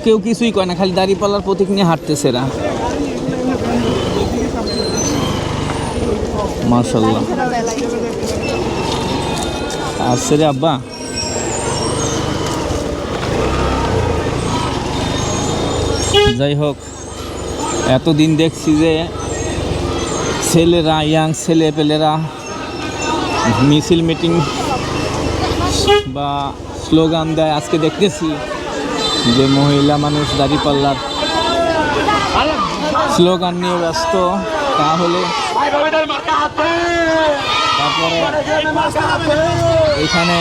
কেউ কিছুই কয় না, খালি দাঁড়িপাল্লার প্রতীক নিয়ে হাঁটতেছে এরা। মাশাআল্লাহ আসছে রে আব্বা। যাই হোক, এতদিন দেখছি যে ছেলেরা, ইয়াং ছেলে পেলেরা মিছিল মিটিং বা স্লোগান দেয়। আজকে দেখতেছি যে মহিলা মানুষ দাঁড়িপাল্লার স্লোগান নিয়ে ব্যস্ত। তাহলে তারপরে এখানে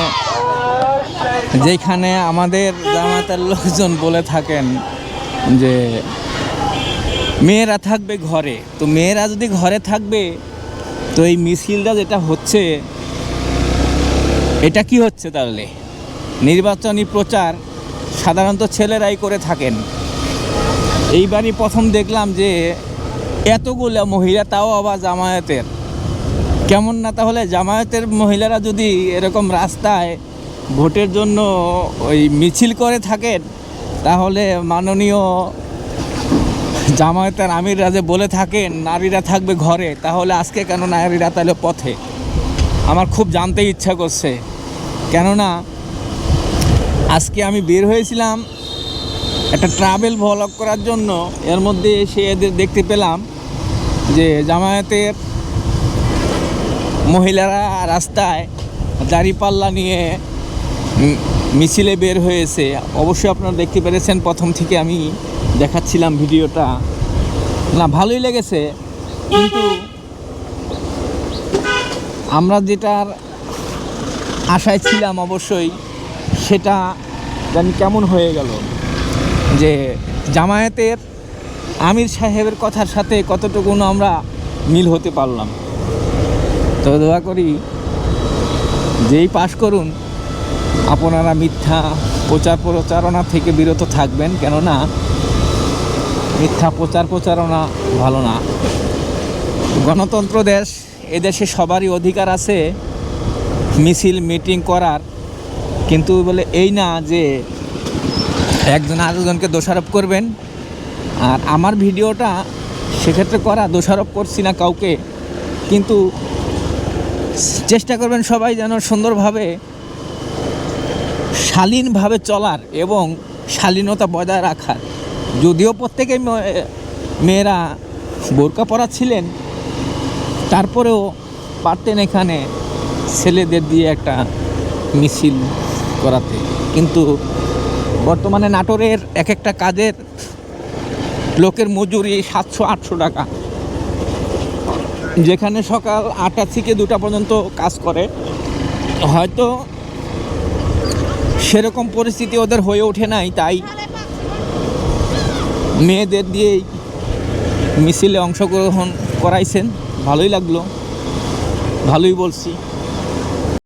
যেখানে আমাদের জামাতের লোকজন বলে থাকেন যে মেয়েরা থাকবে ঘরে, তো মেয়েরা যদি ঘরে থাকবে তো এই মিছিলটা যেটা হচ্ছে এটা কি হচ্ছে? তাহলে নির্বাচনী প্রচার সাধারণত ছেলেরাই করে থাকেন। এইবারই প্রথম দেখলাম যে এতগুলো মহিলা, তাও আবার জামায়াতের। কেমন না তাহলে? জামায়াতের মহিলারা যদি এরকম রাস্তায় ভোটের জন্য ওই মিছিল করে থাকেন, তাহলে মাননীয় জামায়াতের আমিররা যে বলে থাকেন নারীরা থাকবে ঘরে, তাহলে আজকে কেন নারীরা তাহলে পথে? আমার খুব জানতে ইচ্ছা করছে। কেননা আজকে আমি বের হয়েছিলাম একটা ট্রাভেল ভ্লগ করার জন্য, এর মধ্যে এসে এদের দেখতে পেলাম যে জামায়াতের মহিলারা রাস্তায় দাঁড়িপাল্লা নিয়ে মিছিলে বের হয়েছে। অবশ্যই আপনারা দেখতে পেরেছেন, প্রথম থেকে আমি দেখাচ্ছিলাম ভিডিওটা। না, ভালোই লেগেছে, কিন্তু আমরা যেটার আশায় ছিলাম অবশ্যই সেটা জানি কেমন হয়ে গেল। যে জামায়াতের আমির সাহেবের কথার সাথে কতটুকু আমরা মিল হতে পারলাম। তো দোয়া করি যেই পাশ করুন আপনারা মিথ্যা প্রচারণা থেকে বিরত থাকবেন, কেননা মিথ্যা প্রচারণা ভালো না। গণতন্ত্র দেশ, এদেশে সবারই অধিকার আছে মিছিল মিটিং করার, কিন্তু বলে এই না যে একজন আরেকজনকে দোষারোপ করবেন। আর আমার ভিডিওটা সেক্ষেত্রে করা, দোষারোপ করছি না কাউকে, কিন্তু চেষ্টা করবেন সবাই যেন সুন্দরভাবে শালীনভাবে চলার এবং শালীনতা বজায় রাখার। যদিও প্রত্যেকেই মেয়েরা বোরকা পরাচ্ছিলেন, তারপরেও পারতেন এখানে ছেলেদের দিয়ে একটা মিছিল করাতে। কিন্তু বর্তমানে নাটোরের এক একটা কাজের লোকের মজুরি 700-800 টাকা, যেখানে সকাল 8টা থেকে 2টা পর্যন্ত কাজ করে। হয়তো সেরকম পরিস্থিতি ওদের হয়ে ওঠে নাই, তাই মেয়েদের দিয়েই মিছিলে অংশগ্রহণ করাইছেন। ভালোই লাগলো, ভালোই বলছি।